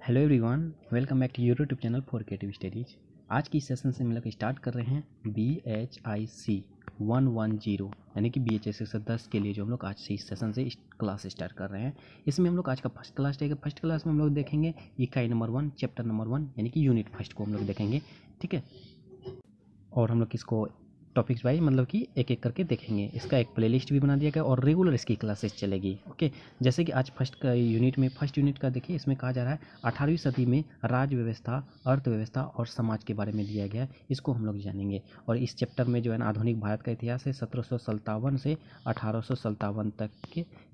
Hello everyone, welcome back to YouTube channel for creative studies. आज की session से हम लोग स्टार्ट कर रहे हैं BHIC 110 यानी कि BHIC सेक्शन 10 के लिए जो हम लोग आज से इस सेशन से क्लास स्टार्ट कर रहे हैं। इसमें हम लोग आज का फर्स्ट क्लास रहेगा। फर्स्ट क्लास में हम लोग देखेंगे इकाई नंबर 1 चैप्टर नंबर 1 यानी कि यूनिट फर्स्ट को हम लोग देखेंगे, ठीक है। और हम लोग इसको टॉपिक्स वाइज मतलब कि एक एक करके देखेंगे। इसका एक प्लेलिस्ट भी बना दिया गया और रेगुलर इसकी क्लासेस चलेगी, ओके। जैसे कि आज फर्स्ट यूनिट का देखिए, इसमें कहा जा रहा है 18वीं सदी में राज्य व्यवस्था, अर्थव्यवस्था और समाज के बारे में दिया गया है। इसको हम लोग जानेंगे। और इस चैप्टर में जो है ना आधुनिक भारत का इतिहास है 1757 से 1857 तक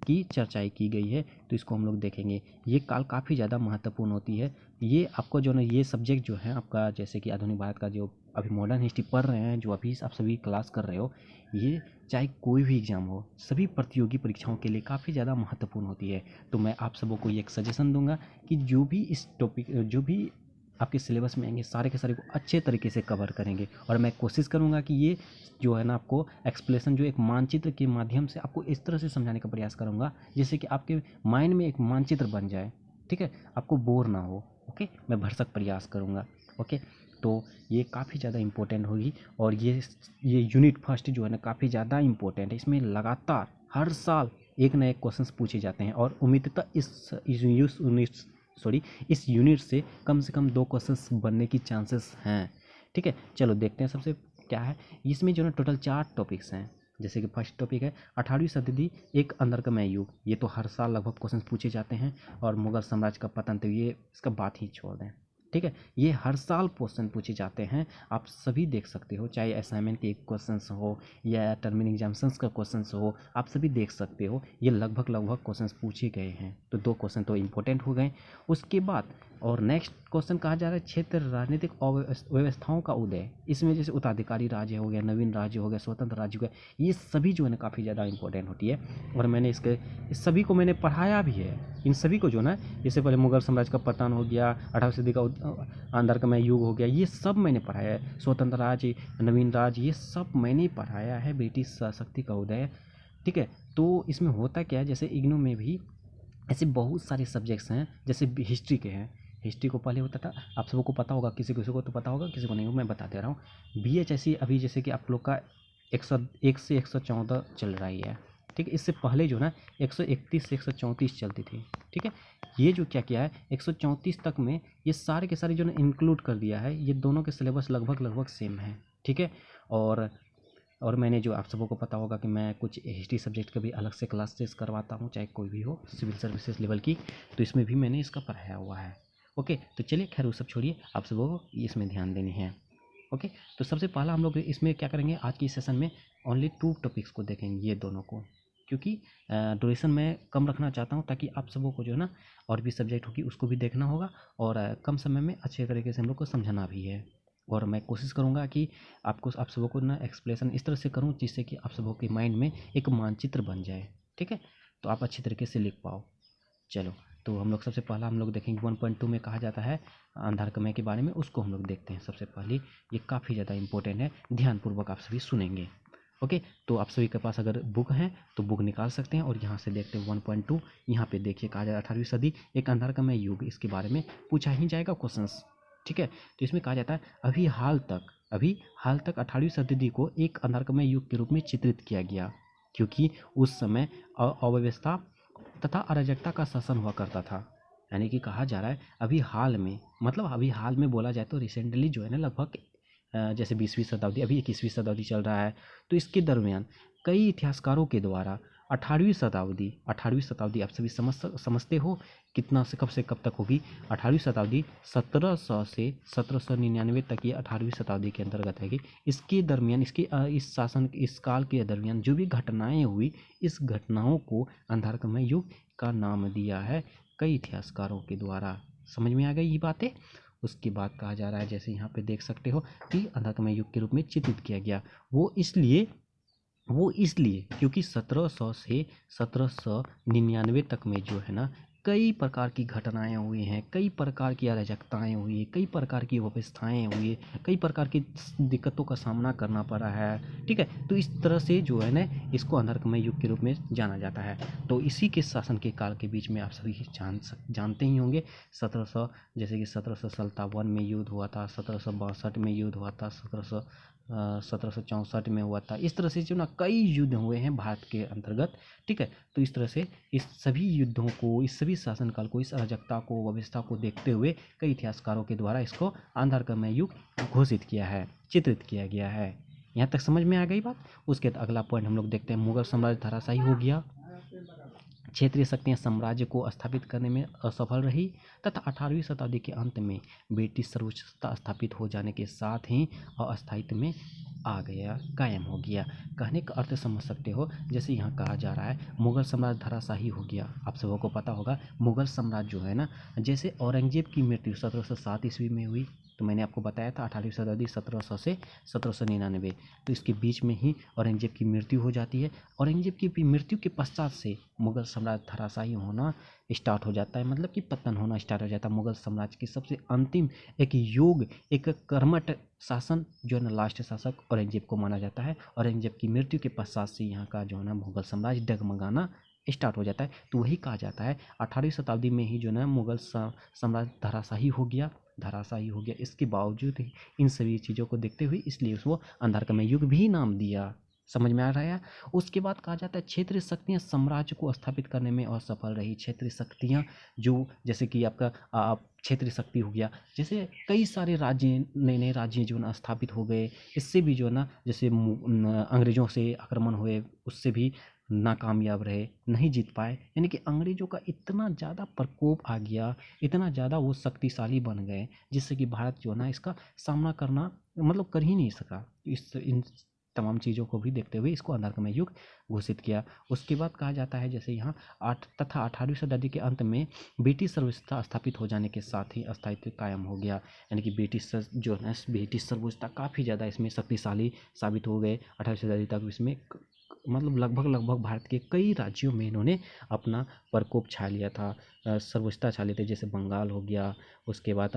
की चर्चाएँ की गई है, तो इसको हम लोग देखेंगे। ये काल काफ़ी ज़्यादा महत्वपूर्ण होती है। ये आपको जो ना ये सब्जेक्ट जो है आपका, जैसे कि आधुनिक भारत का जो अभी मॉडर्न हिस्ट्री पढ़ रहे हैं, जो अभी आप सभी क्लास कर रहे हो, ये चाहे कोई भी एग्ज़ाम हो, सभी प्रतियोगी परीक्षाओं के लिए काफ़ी ज़्यादा महत्वपूर्ण होती है। तो मैं आप सबों को ये एक सजेशन दूंगा कि जो भी इस टॉपिक जो भी आपके सिलेबस में आएंगे सारे के सारे को अच्छे तरीके से कवर करेंगे। और मैं कोशिश करूँगा कि ये जो है ना आपको एक्सप्लेनेशन जो एक मानचित्र के माध्यम से आपको इस तरह से समझाने का प्रयास करूँगा जिससे कि आपके माइंड में एक मानचित्र बन जाए, ठीक है, आपको बोर ना हो, ओके। मैं भरसक प्रयास करूँगा, ओके। तो ये काफ़ी ज़्यादा इम्पोर्टेंट होगी। और ये यूनिट फर्स्ट जो है ना काफ़ी ज़्यादा इम्पोर्टेंट है। इसमें लगातार हर साल एक नए क्वेश्चंस पूछे जाते हैं और उम्मीदतः इस यूनिट से कम 2 क्वेश्चंस बनने की चांसेस हैं, ठीक है। चलो देखते हैं सबसे क्या है इसमें। जो ना टोटल 4 टॉपिक्स हैं। जैसे कि फर्स्ट टॉपिक है 18वीं सदी एक अंधकारमय युग। ये तो हर साल लगभग क्वेश्चन पूछे जाते हैं। और मुगल साम्राज्य का पतन, तो ये इसका बात ही छोड़ दें, ठीक है। ये हर साल क्वेश्चन पूछे जाते हैं, आप सभी देख सकते हो, चाहे असाइनमेंट के क्वेश्चंस हो या टर्मिनल एग्जाम्स का क्वेश्चंस हो, आप सभी देख सकते हो। ये लगभग क्वेश्चंस पूछे गए हैं। तो 2 क्वेश्चन तो इम्पोर्टेंट हो गए। उसके बाद और नेक्स्ट क्वेश्चन कहा जा रहा है क्षेत्र राजनीतिक व्यवस्थाओं का उदय। इसमें जैसे उत्तराधिकारी राज्य हो गया, नवीन राज्य हो गया, स्वतंत्र राज्य हो गया, ये सभी जो है ना काफ़ी ज़्यादा इंपॉर्टेंट होती है। और मैंने इस सभी को मैंने पढ़ाया भी है। इन सभी को जो ना, इससे पहले मुगल साम्राज्य का पतन हो गया, 18वीं सदी का अंधकारमय युग हो गया, ये सब मैंने पढ़ाया है। स्वतंत्र राज्य, नवीन राज्य, ये सब मैंने पढ़ाया है। ब्रिटिश शक्ति का उदय, ठीक है। तो इसमें होता क्या है, जैसे इग्नू में भी ऐसे बहुत सारे सब्जेक्ट्स हैं। जैसे हिस्ट्री के हैं, हिस्ट्री को पहले होता था, आप सबको पता होगा, किसी किसी को तो पता होगा, किसी को नहीं हो, मैं बता दे रहा हूँ। BHIC अभी जैसे कि आप लोग का 101 से 114 चल रही है, ठीक है। इससे पहले जो ना 131 से 134 चलती थी, ठीक है। ये जो क्या किया है 134 तक में ये सारे के सारे जो ना इंक्लूड कर दिया है। ये दोनों के सिलेबस लगभग सेम है, ठीक है। और मैंने जो आप सबको को पता होगा कि मैं कुछ हिस्ट्री सब्जेक्ट का भी अलग से क्लासेस करवाता हूँ, चाहे कोई भी हो, सिविल सर्विसेज लेवल की, तो इसमें भी मैंने इसका पढ़ाया हुआ है, ओके। तो चलिए खैर वो सब छोड़िए, आप सबको इसमें ध्यान देनी है, ओके। तो सबसे पहला हम लोग इसमें क्या करेंगे, आज की सेशन में ओनली 2 टॉपिक्स को देखेंगे, ये दोनों को, क्योंकि ड्यूरेशन मैं कम रखना चाहता हूँ ताकि आप सबों को जो है ना और भी सब्जेक्ट होगी उसको भी देखना होगा और कम समय में अच्छे तरीके से हम लोग को समझाना भी है। और मैं कोशिश करूँगा कि आप सबों को ना एक्सप्लेनेशन इस तरह से करूँ जिससे कि आप सबों के माइंड में एक मानचित्र बन जाए, ठीक है, तो आप अच्छी तरीके से लिख पाओ। चलो, तो हम लोग सबसे पहला हम लोग देखेंगे 1.2 में कहा जाता है अंधारकमय के बारे में, उसको हम लोग देखते हैं सबसे पहले। ये काफ़ी ज़्यादा इंपॉर्टेंट है, ध्यानपूर्वक आप सभी सुनेंगे, ओके। तो आप सभी के पास अगर बुक है तो बुक निकाल सकते हैं और यहाँ से देखते हैं 1.2। यहाँ पे देखिए कहा जाता है 18वीं सदी एक अंधारकमय युग, इसके बारे में पूछा ही जाएगा क्वेश्चंस, ठीक है। तो इसमें कहा जाता है अभी हाल तक 18वीं सदी को एक अंधारकमय युग के रूप में चित्रित किया गया, क्योंकि उस समय अव्यवस्था तथा अराजकता का शासन हुआ करता था। यानी कि कहा जा रहा है अभी हाल में, मतलब अभी हाल में बोला जाए तो रिसेंटली जो है ना लगभग जैसे 20वीं शताब्दी, अभी 21वीं शताब्दी चल रहा है, तो इसके दरमियान कई इतिहासकारों के द्वारा 18वीं शताब्दी आप सभी समझते हो कितना से कब तक होगी। 18वीं शताब्दी 1700 से 1799 तक ये 18वीं शताब्दी के अंतर्गत है। इसके दरमियान इस काल के दरमियान जो भी घटनाएं हुई, इस घटनाओं को अंधारकमय युग का नाम दिया है कई इतिहासकारों के द्वारा। समझ में आ गई ये बातें। उसके बाद कहा जा रहा है, जैसे यहाँ पे देख सकते हो कि अंधारकमय युग के रूप में चित्रित किया गया। वो इसलिए क्योंकि 1700 से 1799 तक में जो है ना कई प्रकार की घटनाएं हुई हैं, कई प्रकार की अराजकताएं हुई, कई प्रकार की व्यवस्थाएं हुई, कई प्रकार की दिक्कतों का सामना करना पड़ा है। ठीक है, तो इस तरह से जो है ना इसको अंधारकमय युग के रूप में जाना जाता है। तो इसी के शासन के काल के बीच में आप सभी जानते ही होंगे 1700 जैसे कि 1757 में युद्ध हुआ था, 1762 में युद्ध हुआ था, 1764 में हुआ था। इस तरह से जो ना कई युद्ध हुए हैं भारत के अंतर्गत। ठीक है, तो इस तरह से इस सभी युद्धों को, इस सभी शासनकाल को, इस अराजकता को, व्यवस्था को देखते हुए कई इतिहासकारों के द्वारा इसको अंधारकमय युग घोषित किया है, चित्रित किया गया है। यहाँ तक समझ में आ गई बात। उसके बाद अगला पॉइंट हम लोग देखते हैं, मुगल साम्राज्य धराशायी हो गया, क्षेत्रीय शक्तियां साम्राज्य को स्थापित करने में असफल रही तथा 18वीं शताब्दी के अंत में ब्रिटिश सर्वोच्चता स्थापित हो जाने के साथ ही अस्थायित्व में आ गया, कायम हो गया। कहने का अर्थ समझ सकते हो, जैसे यहाँ कहा जा रहा है मुगल साम्राज्य धराशायी हो गया। आप सबों को पता होगा मुगल साम्राज्य जो है ना, जैसे औरंगजेब की मृत्यु 1707 ईस्वी में हुई, तो मैंने आपको बताया था 18वीं शताब्दी 1700 से 1799, तो इसके बीच में ही औरंगजेब की मृत्यु हो जाती है। औरंगजेब की मृत्यु के पश्चात से मुगल साम्राज्य धराशायी होना स्टार्ट हो जाता है, मतलब कि पतन होना स्टार्ट हो जाता है। मुगल साम्राज्य की सबसे अंतिम एक योग, एक कर्मठ शासन जो है ना, लास्ट शासक औरंगजेब को माना जाता है। औरंगजेब की मृत्यु के पश्चात से यहाँ का जो है ना मुगल साम्राज्य डगमगाना स्टार्ट हो जाता है। तो वही कहा जाता है 18वीं शताब्दी में ही जो है ना मुगल साम्राज्य धराशायी हो गया, धराशायी हो गया। इसके बावजूद इन सभी चीज़ों को देखते हुए इसलिए उसको अंधारकमय युग भी नाम दिया। समझ में आ रहा है। उसके बाद कहा जाता है क्षेत्रीय शक्तियाँ साम्राज्य को स्थापित करने में असफल रही। क्षेत्रीय शक्तियाँ जो जैसे कि आपका क्षेत्रीय शक्ति हो गया, जैसे कई सारे राज्य, नए नए राज्य जो ना स्थापित हो गए। इससे भी जो है ना, जैसे अंग्रेज़ों से आक्रमण हुए, उससे भी नाकामयाब रहे, नहीं जीत पाए। यानी कि अंग्रेज़ों का इतना ज़्यादा प्रकोप आ गया, इतना ज़्यादा वो शक्तिशाली बन गए, जिससे कि भारत जो है ना इसका सामना करना मतलब कर ही नहीं सका। इन तमाम चीज़ों को भी देखते हुए इसको अंधारकमय युग घोषित किया। उसके बाद कहा जाता है जैसे यहाँ 18वीं शताब्दी के अंत में ब्रिटिश सर्वोच्चता स्थापित हो जाने के साथ ही अस्थायित्व कायम हो गया। यानी कि ब्रिटिश जो है ब्रिटिश सर्वोच्चता काफ़ी ज़्यादा इसमें शक्तिशाली साबित हो गए। 18वीं शताब्दी तक इसमें मतलब लगभग भारत के कई राज्यों में इन्होंने अपना प्रकोप छा लिया था, सर्वोच्चता छा लिए थे। जैसे बंगाल हो गया, उसके बाद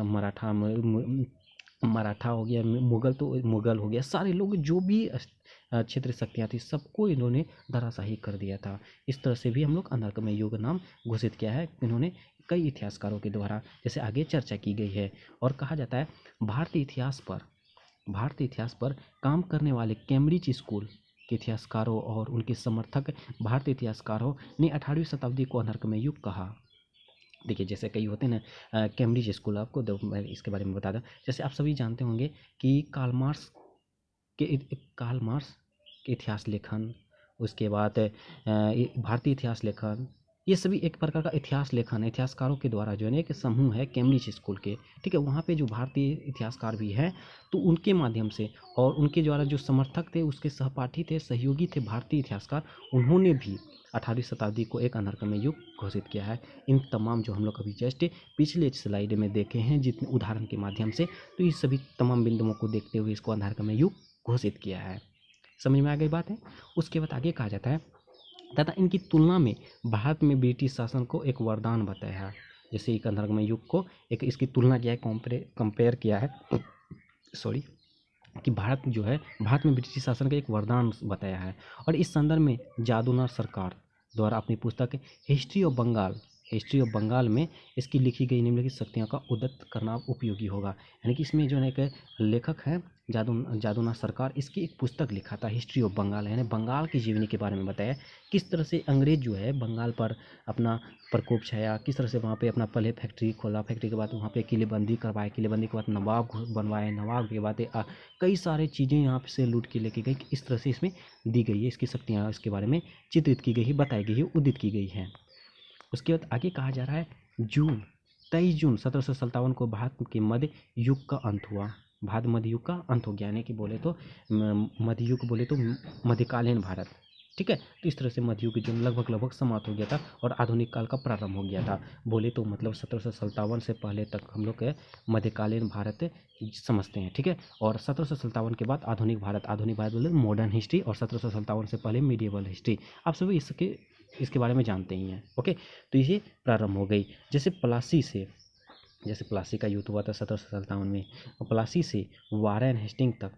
मराठा हो गया, मुगल हो गया, सारे लोग जो भी क्षेत्रीय शक्तियाँ थी सबको इन्होंने धराशायी कर दिया था। इस तरह से भी हम लोग अंधारकमय युग नाम घोषित किया है इन्होंने कई इतिहासकारों के द्वारा, जैसे आगे चर्चा की गई है। और कहा जाता है भारतीय इतिहास पर काम करने वाले कैम्ब्रिज स्कूल के इतिहासकारों और उनके समर्थक भारतीय इतिहासकारों ने 18वीं शताब्दी को अंधारकमय युग कहा। देखिए जैसे कई होते हैं ना, कैम्ब्रिज स्कूल, आपको मैं इसके बारे में बता दूं। जैसे आप सभी जानते होंगे कि कार्ल मार्क्स के इतिहास लेखन, उसके बाद भारतीय इतिहास लेखन, ये सभी एक प्रकार का इतिहास लेखन है इतिहासकारों के द्वारा जो है ना एक समूह है कैम्ब्रिज स्कूल के। ठीक है, वहाँ पे जो भारतीय इतिहासकार भी हैं, तो उनके माध्यम से और उनके द्वारा जो समर्थक थे, उसके सहपाठी थे, सहयोगी थे भारतीय इतिहासकार, उन्होंने भी 18वीं शताब्दी को एक अंधारकमय युग घोषित किया है। इन तमाम जो हम लोग अभी जस्ट पिछले स्लाइड में देखे हैं जितने उदाहरण के माध्यम से, तो इस सभी तमाम बिंदुओं को देखते हुए इसको अंधारकमय युग घोषित किया है। समझ में आ गई बात है। उसके बाद आगे कहा जाता है तथा इनकी तुलना में भारत में ब्रिटिश शासन को एक वरदान बताया है। जैसे एक अंधारकमय युग को एक इसकी तुलना किया है, कंपेयर किया है सॉरी कि भारत में ब्रिटिश शासन का एक वरदान बताया है। और इस संदर्भ में जादूनर सरकार द्वारा अपनी पुस्तक हिस्ट्री ऑफ बंगाल में इसकी लिखी गई निम्नलिखित शक्तियों का उद्धृत करना उपयोगी होगा। यानी कि इसमें जो है एक लेखक है जादूनर सरकार, इसकी एक पुस्तक लिखा था हिस्ट्री ऑफ बंगाल, यानी बंगाल की जीवनी के बारे में बताया किस तरह से अंग्रेज जो है बंगाल पर अपना प्रकोप छाया, किस तरह से वहाँ पे अपना पहले फैक्ट्री खोला, फैक्ट्री के बाद वहाँ पे किलेबंदी करवाए, किलेबंदी के बाद नवाब बनवाए, नवाब के बाद कई सारे चीज़ें यहाँ से लूट के लेके गई। इस तरह से इसमें दी गई है, इसकी शक्तियाँ इसके बारे में चित्रित की गई है, बताई गई है, उदित की गई है। उसके बाद आगे कहा जा रहा है 23 जून 1757 को भारत के मध्य युग का अंत हुआ। भारत मध्य युग का अंत हो गया, यानी कि मध्य युग बोले तो मध्यकालीन भारत। ठीक है, तो इस तरह से मध्य युग जो लगभग समाप्त हो गया था और आधुनिक काल का प्रारंभ हो गया था। बोले तो मतलब 1757 से पहले तक हम लोग मध्यकालीन भारत समझते हैं। ठीक है, और 1757 के बाद आधुनिक भारत बोले मॉडर्न हिस्ट्री, और 1757 से पहले मीडिएवल हिस्ट्री। आप सभी इसके इसके बारे में जानते ही हैं। ओके, तो ये प्रारंभ हो गई। जैसे प्लासी का युद्ध हुआ था 1757 में, और प्लासी से वारेन हेस्टिंग तक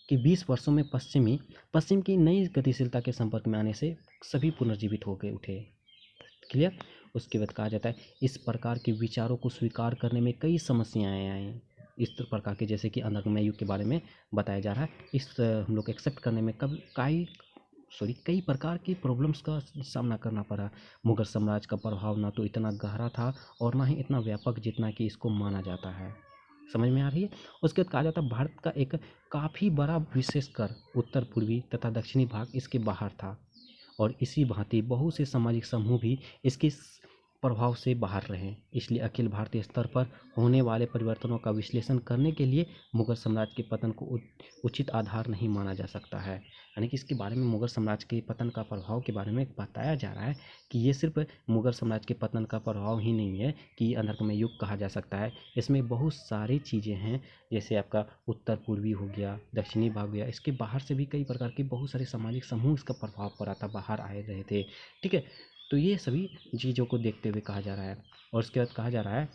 कि 20 वर्षों में पश्चिम की नई गतिशीलता के संपर्क में आने से सभी पुनर्जीवित हो गए उठे। क्लियर। उसके बाद कहा जाता है इस प्रकार के विचारों को स्वीकार करने में कई समस्याएं आई। इस प्रकार के जैसे कि अंधकारमय युग के बारे में बताया जा रहा है, इस हम लोग एक्सेप्ट करने में कई प्रकार की प्रॉब्लम्स का सामना करना पड़ा। मुगल साम्राज्य का प्रभाव ना तो इतना गहरा था और ना ही इतना व्यापक जितना कि इसको माना जाता है। समझ में आ रही है। उसके बाद कहा जाता है भारत का एक काफ़ी बड़ा विशेषकर उत्तर पूर्वी तथा दक्षिणी भाग इसके बाहर था, और इसी भांति बहुत से सामाजिक समूह भी इसके प्रभाव से बाहर रहे। इसलिए अखिल भारतीय स्तर पर होने वाले परिवर्तनों का विश्लेषण करने के लिए मुगल साम्राज्य के पतन को उचित आधार नहीं माना जा सकता है। यानी कि इसके बारे में मुगल साम्राज्य के पतन का प्रभाव के बारे में बताया जा रहा है कि ये सिर्फ मुगल साम्राज्य के पतन का प्रभाव ही नहीं है कि अंधकारमय युग कहा जा सकता है। इसमें बहुत सारी चीज़ें हैं, जैसे आपका उत्तर पूर्वी हो गया, दक्षिणी भाग हो गया, इसके बाहर से भी कई प्रकार के बहुत सारे सामाजिक समूह इसका प्रभाव पड़ा था, बाहर आए रहे थे। ठीक है, तो ये सभी चीज़ों को देखते हुए कहा जा रहा है। और उसके बाद कहा जा रहा है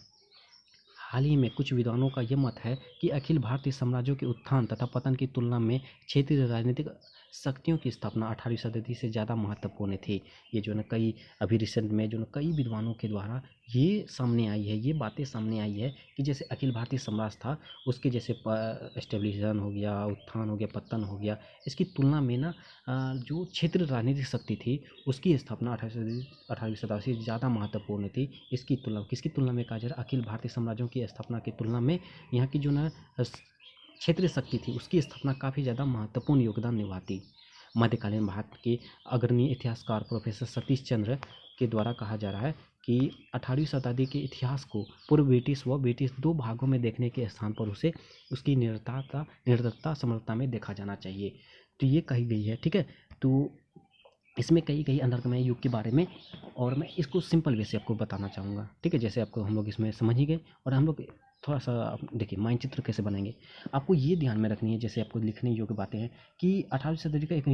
हाल ही में कुछ विद्वानों का यह मत है कि अखिल भारतीय साम्राज्यों के उत्थान तथा पतन की तुलना में क्षेत्रीय राजनीतिक शक्तियों की स्थापना 18वीं शताब्दी से ज़्यादा महत्वपूर्ण थी। ये जो है ना कई अभी रिसेंट में जो ना कई विद्वानों के द्वारा ये सामने आई है, ये बातें सामने आई है कि जैसे अखिल भारतीय साम्राज्य था उसके जैसे एस्टेब्लिशन हो गया, उत्थान हो गया, पतन हो गया, इसकी तुलना में ना जो क्षेत्रीय राजनीतिक शक्ति थी उसकी स्थापना 18वीं शताब्दी से ज़्यादा महत्वपूर्ण थी। इसकी तुलना किसकी तुलना में कहा जा रहा है? अखिल भारतीय साम्राज्यों की स्थापना की तुलना में यहाँ की जो ना क्षेत्रीय शक्ति थी उसकी स्थापना काफ़ी ज़्यादा महत्वपूर्ण योगदान निभाती। मध्यकालीन भारत के अग्रणी इतिहासकार प्रोफेसर सतीश चंद्र के द्वारा कहा जा रहा है कि 18वीं शताब्दी के इतिहास को पूर्व ब्रिटिश व ब्रिटिश दो भागों में देखने के स्थान पर उसे उसकी निरंतरता समर्थता में देखा जाना चाहिए। तो ये कही गई है। ठीक है, तो इसमें कई अंधकारमय युग के बारे में, और मैं इसको सिंपल वे से आपको बताना चाहूँगा। ठीक है, जैसे आपको हम लोग इसमें समझ ही गए, और हम लोग थोड़ा सा देखिए मानचित्र कैसे बनाएंगे। आपको ये ध्यान में रखनी है, जैसे आपको लिखने योग्य बातें हैं कि 18वीं शताब्दी का एक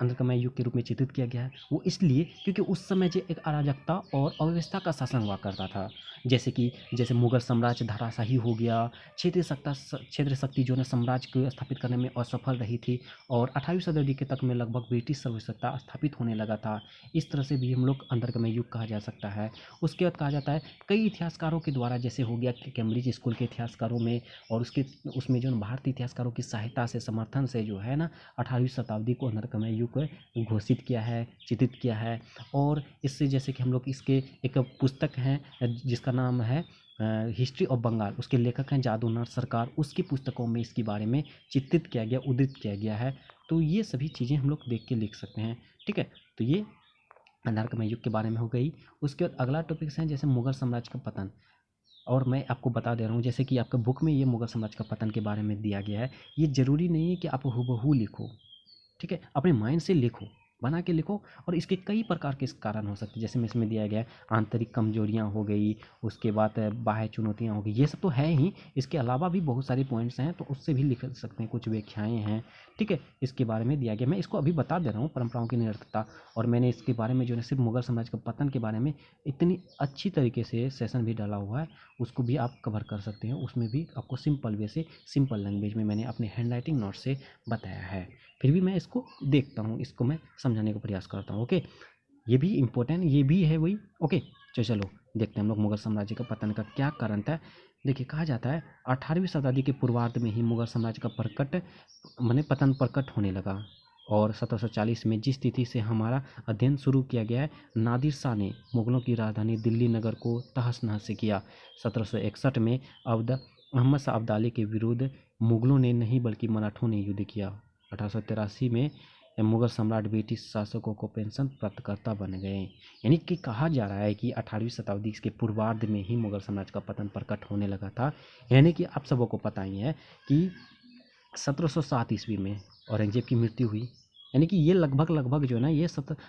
अंधकारमय युग के रूप में चित्रित किया गया है। वो इसलिए क्योंकि उस समय जो एक अराजकता और अव्यवस्था का शासन हुआ करता था। जैसे मुगल साम्राज्य धराशायी हो गया, क्षेत्रीय शक्ति जो है साम्राज्य को स्थापित करने में असफल रही थी, और 18वीं शताब्दी के तक में लगभग ब्रिटिश सर्वसत्ता स्थापित होने लगा था। इस तरह से भी हम लोग अंधकारमय युग कहा जा सकता है। उसके बाद कहा जाता है कई इतिहासकारों के द्वारा, जैसे हो गया कैम्ब्रिज स्कूल के इतिहासकारों में, और उसमें जो भारतीय इतिहासकारों की सहायता से समर्थन से जो है ना 18वीं शताब्दी को अंधकारमय युग घोषित किया है, चित्रित किया है। और इससे जैसे कि हम लोग इसके एक पुस्तक है जिसका नाम है हिस्ट्री ऑफ बंगाल, उसके लेखक हैं जादूनाथ सरकार, उसकी पुस्तकों में इसके बारे में चित्रित किया गया, उद्धृत किया गया है। तो ये सभी चीज़ें हम लोग देख के लिख सकते हैं। ठीक है, तो ये अंधकारमय युग के बारे में हो गई। उसके बाद अगला टॉपिक है जैसे मुगल साम्राज्य का पतन, और मैं आपको बता दे रहा हूँ जैसे कि आपका बुक में ये मुगल साम्राज्य का पतन के बारे में दिया गया है। ये ज़रूरी नहीं है कि आप हूबहू लिखो, ठीक है, अपने माइंड से लिखो, बना के लिखो। और इसके कई प्रकार के कारण हो सकते हैं, जैसे में इसमें दिया गया है आंतरिक कमजोरियां हो गई, उसके बाद बाह्य चुनौतियां हो गई, ये सब तो है ही। इसके अलावा भी बहुत सारे पॉइंट्स हैं, तो उससे भी लिख सकते हैं, कुछ व्याख्याएं हैं। ठीक है, इसके बारे में दिया गया, मैं इसको अभी बता दे रहा हूँ परंपराओं की निरर्थकता। और मैंने इसके बारे में जो है सिर्फ मुगल साम्राज्य का पतन के बारे में इतनी अच्छी तरीके से सेशन भी डाला हुआ है, उसको भी आप कवर कर सकते हैं। उसमें भी आपको सिंपल वे से, सिंपल लैंग्वेज में मैंने अपने हैंड राइटिंग नोट से बताया है। फिर भी मैं इसको देखता हूँ, इसको मैं समझाने का प्रयास करता हूँ। ओके, ये भी इम्पोर्टेंट, ये भी है वही। ओके, चलो देखते हैं हम लोग मुगल साम्राज्य का पतन का क्या कारण था। देखिए, कहा जाता है 18वीं शताब्दी के पूर्वार्ध में ही मुगल साम्राज्य का पतन प्रकट होने लगा। और 1740 में जिस तिथि से हमारा अध्ययन शुरू किया गया है, नादिर शाह ने मुगलों की राजधानी दिल्ली नगर को तहस नहस किया। 1761 में अहमद शाह अब्दाली के विरुद्ध मुगलों ने नहीं बल्कि मराठों ने युद्ध किया। 1883 में मुगल सम्राट ब्रिटिश शासकों को पेंशन प्राप्तकर्ता बन गए। यानी कि कहा जा रहा है कि 18वीं शताब्दी के पूर्वार्ध में ही मुगल साम्राज्य का पतन प्रकट होने लगा था। यानी कि आप सबको पता ही है कि 1707 ईस्वी में औरंगजेब की मृत्यु हुई। यानी कि ये लगभग जो है ना, ये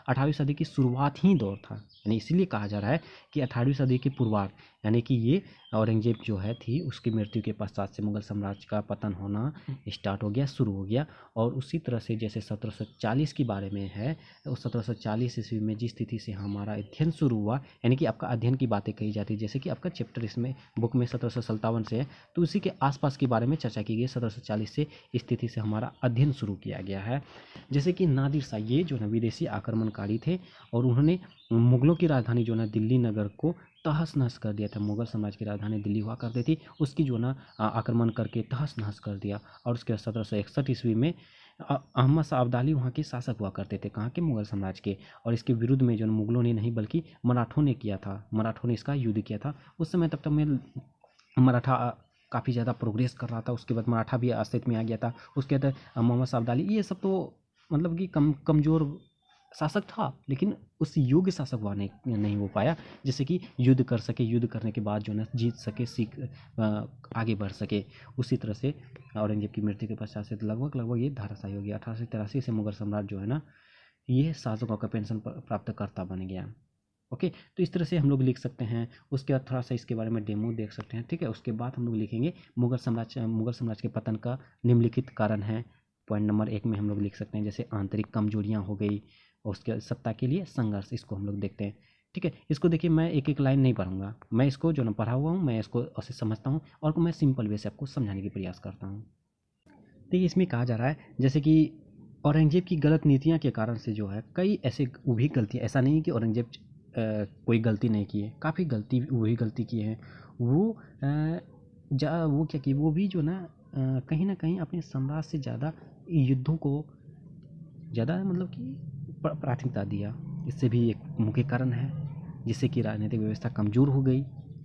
18वीं सदी की शुरुआत ही दौर था। यानी इसीलिए कहा जा रहा है कि 18वीं सदी के पूर्वार्ध, यानी कि ये औरंगजेब जो है थी, उसकी मृत्यु के पश्चात से मुगल साम्राज्य का पतन होना स्टार्ट हो गया, शुरू हो गया। और उसी तरह से जैसे 1740 के बारे में है, उस 1740 ईस्वी में जिस तिथि से हमारा अध्ययन शुरू हुआ, यानी कि आपका अध्ययन की बातें कही जाती है, जैसे कि आपका चैप्टर इसमें बुक में 1757 से है, तो उसी के आसपास के बारे में चर्चा की गई। 1740 से इस तिथि से हमारा अध्ययन शुरू किया गया है। जैसे कि नादिर शाह, ये जो है विदेशी आक्रमणकारी थे, और उन्होंने मुगलों की राजधानी जो है दिल्ली नगर को तहस नहस कर दिया था। मुगल साम्राज्य की राजधानी दिल्ली हुआ करती थी, उसकी जो ना आक्रमण करके तहस नहस कर दिया। और उसके बाद 1761 ईस्वी में अहमद शाह अब्दाली वहाँ के शासक हुआ करते थे, कहाँ के, मुगल साम्राज्य के। और इसके विरुद्ध में जो मुगलों ने नहीं बल्कि मराठों ने किया था, मराठों ने इसका युद्ध किया था। उस समय तब तक में मराठा काफ़ी ज़्यादा प्रोग्रेस कर रहा था। उसके बाद मराठा भी अस्तित्व में आ गया था। उसके बाद मोहम्मद शाह अब्दाली, ये सब तो मतलब कि कमज़ोर शासक था, लेकिन उस योग्य शासक हुआ नहीं हो पाया, जिससे कि युद्ध कर सके, युद्ध करने के बाद जो है जीत सके, आगे बढ़ सके। उसी तरह से औरंगजेब की मृत्यु के पश्चात से लगभग ये धाराशाही हो गया। 1883 से मुगल सम्राट जो है ना, ये शासकों का पेंशन प्राप्त करता बन गया। ओके, तो इस तरह से हम लोग लिख सकते हैं। उसके बाद थोड़ा सा इसके बारे में डेमो देख सकते हैं, ठीक है। उसके बाद हम लोग लिखेंगे मुगल साम्राज्य के पतन का निम्नलिखित कारण है। पॉइंट नंबर 1 में हम लोग लिख सकते हैं जैसे आंतरिक कमजोरियां हो गई, और उसके सत्ता के लिए संघर्ष, इसको हम लोग देखते हैं, ठीक है। इसको देखिए, मैं एक एक लाइन नहीं पढ़ूंगा, मैं इसको जो ना पढ़ा हुआ हूँ, मैं इसको ऐसे समझता हूँ और मैं सिंपल वे से आपको समझाने की प्रयास करता हूँ। तो इसमें कहा जा रहा है जैसे कि औरंगजेब की गलत नीतियाँ के कारण से जो है कई ऐसे वही गलतियाँ, ऐसा नहीं कि औरंगजेब कोई गलती नहीं की है, काफ़ी वही गलती की है। वो वो क्या की, वो भी जो ना कहीं ना कहीं अपने साम्राज्य से ज़्यादा युद्धों को ज़्यादा मतलब कि प्राथमिकता दिया। इससे भी एक मुख्य कारण है, जिससे कि राजनीतिक व्यवस्था कमज़ोर हो गई,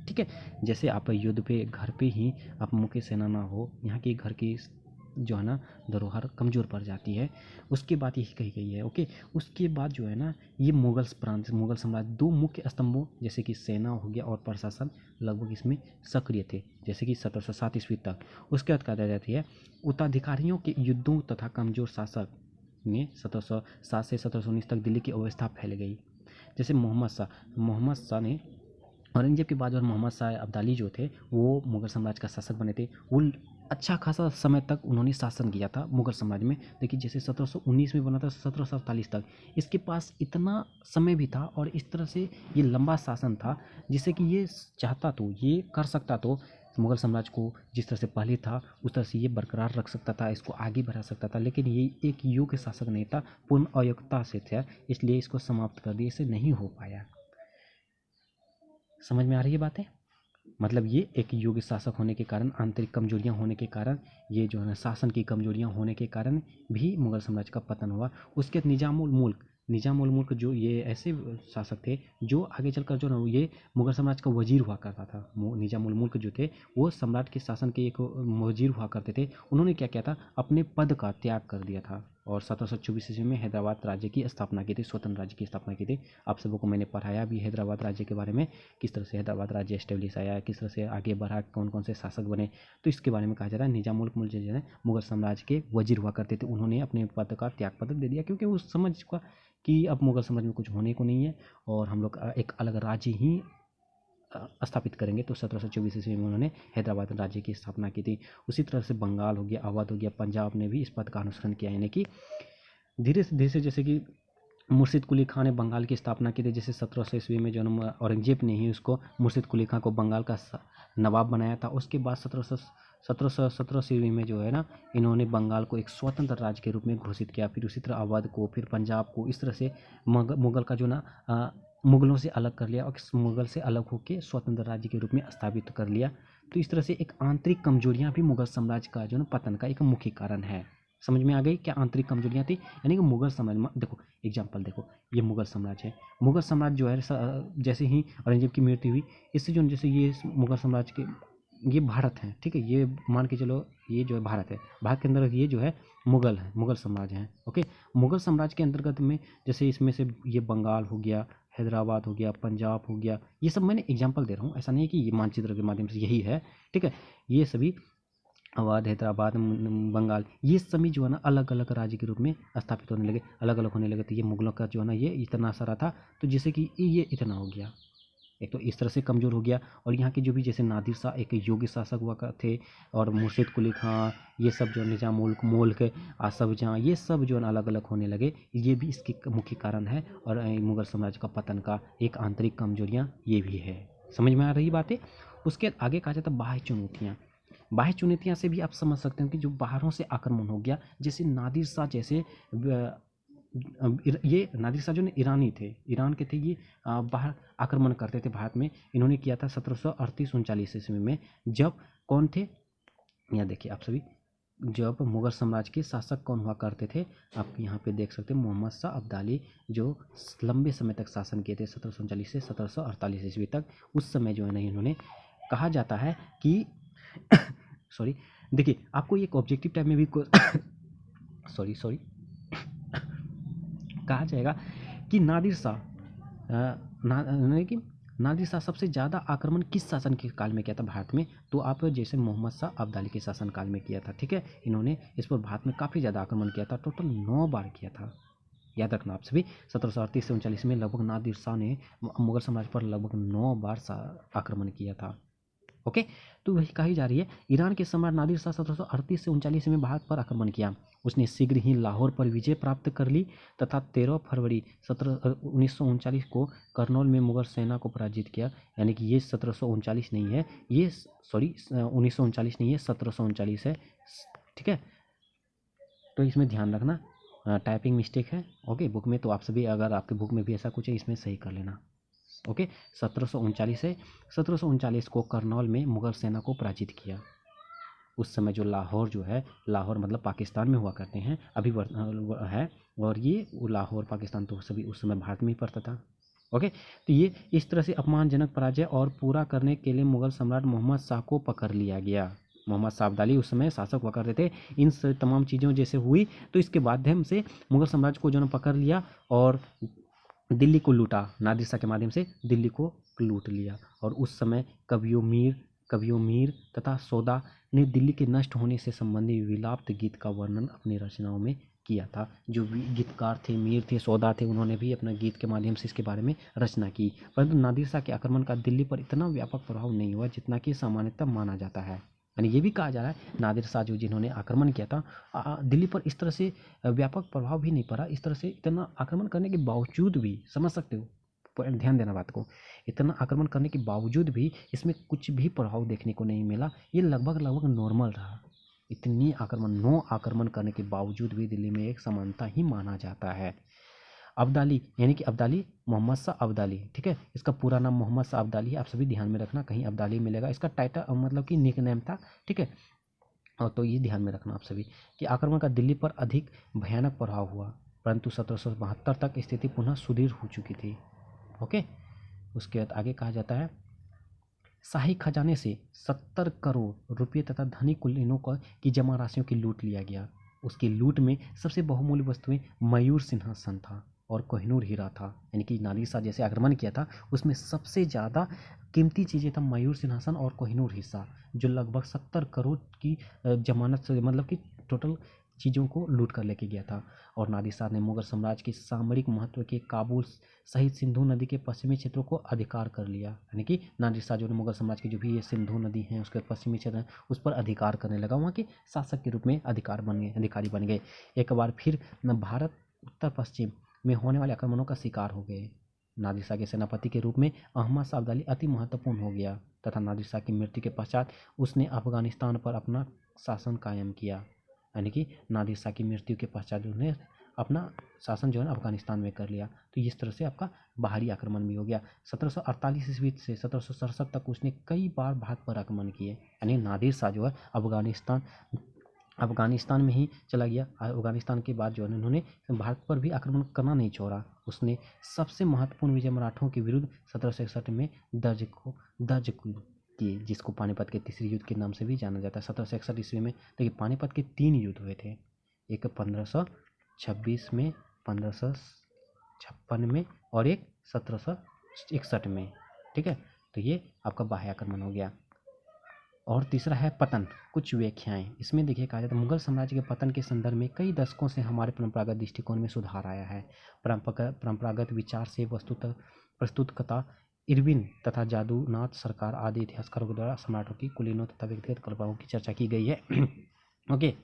ठीक है। जैसे आप युद्ध पे घर पे ही आप मुख्य सेना ना हो, यहाँ की घर की जो है ना धरोहर कमज़ोर पड़ जाती है। उसके बाद यही कही गई है, ओके। उसके बाद जो है ना, ये मुगल प्रांत, मुगल साम्राज्य, दो मुख्य स्तंभों जैसे कि सेना हो गया और प्रशासन लगभग इसमें सक्रिय थे, जैसे कि 1707 ईस्वी तक। उसके बाद कहा जाती है उत्तराधिकारियों के युद्धों तथा कमज़ोर शासक में 1707 से 1719 तक दिल्ली की अवस्था फैल गई। जैसे मोहम्मद शाह ने, औरंगजेब के बाद और मोहम्मद शाह अब्दाली जो थे, वो मुगल साम्राज्य का शासक बने थे। वो अच्छा खासा समय तक उन्होंने शासन किया था मुगल साम्राज्य में। देखिए जैसे 1719 में बना था, 1747 तक इसके पास इतना समय भी था, और इस तरह से ये लंबा शासन था, जिससे कि ये चाहता तो ये कर सकता, तो मुगल साम्राज्य को जिस तरह से पहले था उस तरह से ये बरकरार रख सकता था, इसको आगे बढ़ा सकता था। लेकिन ये एक योग्य शासक नहीं था, पूर्ण अयोग्यता से था, इसलिए इसको समाप्त कर दिया, इसे नहीं हो पाया। समझ में आ रही है बातें? मतलब ये एक योग्य शासक होने के कारण, आंतरिक कमजोरियां होने के कारण, ये जो है शासन की कमजोरियां होने के कारण भी मुगल साम्राज्य का पतन हुआ। उसके बाद निजाम उल मुल्क जो ये ऐसे शासक थे जो आगे चलकर जो ना ये मुगल साम्राज्य का वजीर हुआ करता था। निजाम उल मुल्क जो थे वो सम्राट के शासन के एक वजीर हुआ करते थे। उन्होंने क्या किया था, अपने पद का त्याग कर दिया था, और 1724 ईस्वी में हैदराबाद राज्य की स्थापना की थी, स्वतंत्र राज्य की स्थापना की थी। आप सबों को मैंने पढ़ाया भी हैदराबाद राज्य के बारे में, किस तरह से हैदराबाद राज्य एस्टेब्लिश आया, किस तरह से आगे बढ़ा, कौन कौन से शासक बने। तो इसके बारे में कहा जा रहा है निजाम उल मुल्क जो है मुगल साम्राज्य के वजीर हुआ करते थे, उन्होंने अपने पद का त्याग पत्र दे दिया, क्योंकि वो समझ चुका कि अब मुगल साम्राज्य में कुछ होने को नहीं है, और हम लोग एक अलग राज्य ही स्थापित करेंगे। तो 1724 ईस्वी में उन्होंने हैदराबाद राज्य की स्थापना की थी। उसी तरह से बंगाल हो गया, अवध हो गया, पंजाब ने भी इस पद का अनुसरण किया, यानी कि धीरे से जैसे कि मुर्शिद कुली खां ने बंगाल की स्थापना की थी। जैसे 1700 ईस्वी में जो औरंगजेब ने ही उसको, मुर्शिद कुली खां को बंगाल का नवाब बनाया था। उसके बाद 1717 ईस्वी में जो है ना, इन्होंने बंगाल को एक स्वतंत्र राज्य के रूप में घोषित किया। फिर उसी तरह अवध को, फिर पंजाब को, इस तरह से मुगल का जो ना मुगलों से अलग कर लिया, और मुगल से अलग होकर स्वतंत्र राज्य के रूप में स्थापित कर लिया। तो इस तरह से एक आंतरिक कमजोरियां भी मुगल साम्राज्य का जो ना पतन का एक मुख्य कारण है। समझ में आ गई क्या आंतरिक कमजोरियां थी? यानी कि मुगल साम्राज्य में देखो, एग्जाम्पल देखो, ये मुगल साम्राज्य है। मुगल साम्राज्य जो है जैसे ही औरंगजेब की मृत्यु हुई, इससे जो जैसे ये मुगल साम्राज्य के, ये भारत है, ठीक है, ये मान के चलो, ये जो है भारत है, भारत के अंदर ये जो है मुगल साम्राज्य है, ओके। मुगल साम्राज्य के अंतर्गत में जैसे इसमें से ये बंगाल हो गया, हैदराबाद हो गया, पंजाब हो गया, ये सब मैंने एग्जाम्पल दे रहा हूँ, ऐसा नहीं है कि ये मानचित्र के माध्यम से यही है, ठीक है। ये सभी अवध, हैदराबाद, बंगाल, ये सभी जो है ना अलग अलग राज्य के रूप में स्थापित होने लगे, अलग अलग होने लगे। तो ये मुगलों का जो है ना ये इतना सारा था, तो जैसे कि ये इतना हो गया, एक तो इस तरह से कमज़ोर हो गया। और यहाँ के जो भी जैसे नादिर शाह एक योग्य शासक हुआ थे, और मुर्शिद कुली खां, ये सब जो निजाम मुल्क मुल्क आसफ जहाँ, ये सब जो है अलग अलग होने लगे, ये भी इसके मुख्य कारण है। और मुगल साम्राज्य का पतन का एक आंतरिक कमजोरियाँ ये भी है। समझ में आ रही बातें। उसके आगे कहा जाता है बाह्य चुनौतियाँ। बाह्य चुनौतियाँ से भी आप समझ सकते हो कि जो बाहरों से आक्रमण हो गया, जैसे नादिर शाह जैसे ये नादिर शाह जो ईरानी थे, ईरान के थे, ये बाहर आक्रमण करते थे भारत में। इन्होंने किया था 1738-39 ईस्वी में। जब कौन थे, यहाँ देखिए आप सभी, जब मुगल साम्राज्य के शासक कौन हुआ करते थे, आप यहाँ पे देख सकते हैं मोहम्मद शाह अब्दाली, जो लंबे समय तक शासन किए थे 1739 से 1748 ईस्वी तक। उस समय जो है ना इन्होंने, कहा जाता है कि सॉरी, देखिए आपको एक ऑब्जेक्टिव टाइप में भी सॉरी कहा जाएगा कि नादिर शाह नादिर शाह सबसे ज़्यादा आक्रमण किस शासन के काल में किया था भारत में, तो आप जैसे मोहम्मद शाह अब्दाली के शासन काल में किया था। ठीक है, इन्होंने इस पर भारत में काफ़ी ज़्यादा आक्रमण किया था, टोटल 9 बार किया था। याद रखना आप सभी, 1738 से 39 में लगभग नादिर शाह ने मुगल साम्राज्य पर लगभग 9 बार आक्रमण किया था। ओके, तो वही कही जा रही है, ईरान के सम्राट नादिर शाह 1738 से 39 में भारत पर आक्रमण किया। उसने शीघ्र ही लाहौर पर विजय प्राप्त कर ली तथा 13 फरवरी 1939 को करनौल में मुगल सेना को पराजित किया। यानी कि ये 1739 नहीं है, ये सॉरी 1939 नहीं है, 1739 है। ठीक है, तो इसमें ध्यान रखना, टाइपिंग मिस्टेक है। ओके, बुक में तो आप सभी, अगर आपके बुक में भी ऐसा कुछ है इसमें सही कर लेना। ओके, 1739 है, 1739 को करनौल में मुगल सेना को पराजित किया। उस समय जो लाहौर जो है, लाहौर मतलब पाकिस्तान में हुआ करते हैं अभी है, और ये लाहौर पाकिस्तान तो सभी उस समय भारत में ही पड़ता था। ओके, तो ये इस तरह से अपमानजनक पराजय और पूरा करने के लिए मुगल सम्राट मोहम्मद शाह को पकड़ लिया गया। मोहम्मद शाह अब्दाली उस समय शासक हुआ करते थे। इन तमाम चीज़ों जैसे हुई, तो इसके माध्यम से मुगल साम्राज्य को जो है पकड़ लिया और दिल्ली को लूटा, नादिर शाह के माध्यम से दिल्ली को लूट लिया। और उस समय कवियों मीर तथा सौदा ने दिल्ली के नष्ट होने से संबंधित विलाप गीत का वर्णन अपनी रचनाओं में किया था। जो गीतकार थे, मीर थे, सौदा थे, उन्होंने भी अपना गीत के माध्यम से इसके बारे में रचना की। परंतु नादिर शाह के आक्रमण का दिल्ली पर इतना व्यापक प्रभाव नहीं हुआ जितना कि सामान्यतः माना जाता है। यानी ये भी कहा जा रहा है नादिर शाह जो जिन्होंने आक्रमण किया था दिल्ली पर, इस तरह से व्यापक प्रभाव भी नहीं पड़ा। इस तरह से इतना आक्रमण करने के बावजूद भी, समझ सकते हो, ध्यान देना बात को, इतना आक्रमण करने के बावजूद भी इसमें कुछ भी प्रभाव देखने को नहीं मिला। ये लगभग नॉर्मल रहा। इतनी आक्रमण, 9 आक्रमण करने के बावजूद भी दिल्ली में एक समानता ही माना जाता है। अब्दाली, यानी कि अब्दाली मोहम्मद शाह अब्दाली, ठीक है, इसका पूरा नाम मोहम्मद शाह अब्दाली है। आप सभी ध्यान में रखना, कहीं अब्दाली मिलेगा, इसका टाइटल मतलब कि निक नेम था। ठीक है, और तो ये ध्यान में रखना आप सभी कि आक्रमण का दिल्ली पर अधिक भयानक प्रभाव हुआ, परंतु 1772 तक स्थिति पुनः सुदृढ़ हो चुकी थी। ओके, उसके बाद आगे कहा जाता है, शाही खजाने से 70 करोड़ रुपये तथा धनी कुलीनों की जमा राशियों की लूट लिया गया। उसकी लूट में सबसे बहुमूल्य वस्तुएं मयूर सिंहासन था और कोहिनूर हीरा था। यानी कि नादिर शाह जैसे आक्रमण किया था उसमें सबसे ज़्यादा कीमती चीज़ें था मयूर सिंहासन और कोहिनूर हिस्सा, जो लगभग 70 करोड़ की जमानत से, मतलब कि टोटल चीज़ों को लूट कर लेके गया था। और नादिर शाह ने मुगल साम्राज्य के सामरिक महत्व के काबुल सहित सिंधु नदी के पश्चिमी क्षेत्रों को अधिकार कर लिया। यानी कि नादिर शाह जो ने मुगल साम्राज्य की जो भी ये सिंधु नदी है उसके पश्चिमी क्षेत्र है उस पर अधिकार करने लगा, वहाँ के शासक के रूप में अधिकारी बन गए। एक बार फिर भारत उत्तर पश्चिम में होने वाले आक्रमणों का शिकार हो गए। नादिर शाह के सेनापति के रूप में अहमद शाह अब्दाली अति महत्वपूर्ण हो गया तथा नादिर शाह की मृत्यु के पश्चात उसने अफगानिस्तान पर अपना शासन कायम किया। यानी कि नादिर शाह की मृत्यु के पश्चात उन्होंने अपना शासन जो है अफगानिस्तान में कर लिया। तो इस तरह से आपका बाहरी आक्रमण भी हो गया। 1748 ईस्वी से 1767 तक उसने कई बार भारत पर आक्रमण किए। यानी नादिर शाह जो है अफगानिस्तान में ही चला गया। अफगानिस्तान के बाद जो है उन्होंने भारत पर भी आक्रमण करना नहीं छोड़ा। उसने सबसे महत्वपूर्ण विजय मराठों के विरुद्ध 1761 में दर्ज किए, जिसको पानीपत के तीसरे युद्ध के नाम से भी जाना जाता है। 1761 ईस्वी में देखिए पानीपत के 3 युद्ध हुए थे, एक 1526 में, 1556 में और एक 1761 में। ठीक है, तो ये आपका बाह्य आक्रमण हो गया। और तीसरा है पतन, कुछ व्याख्याएं। इसमें देखिए कहा जाता है मुगल साम्राज्य के पतन के संदर्भ में कई दशकों से हमारे परंपरागत दृष्टिकोण में सुधार आया है। परंपरागत विचार से वस्तुतः प्रस्तुतकता इरविन तथा जादूनाथ सरकार आदि इतिहासकारों के द्वारा सम्राटों की कुलीनों तथा व्यक्तिगत कल्पनाओं की चर्चा की गई है। ओके,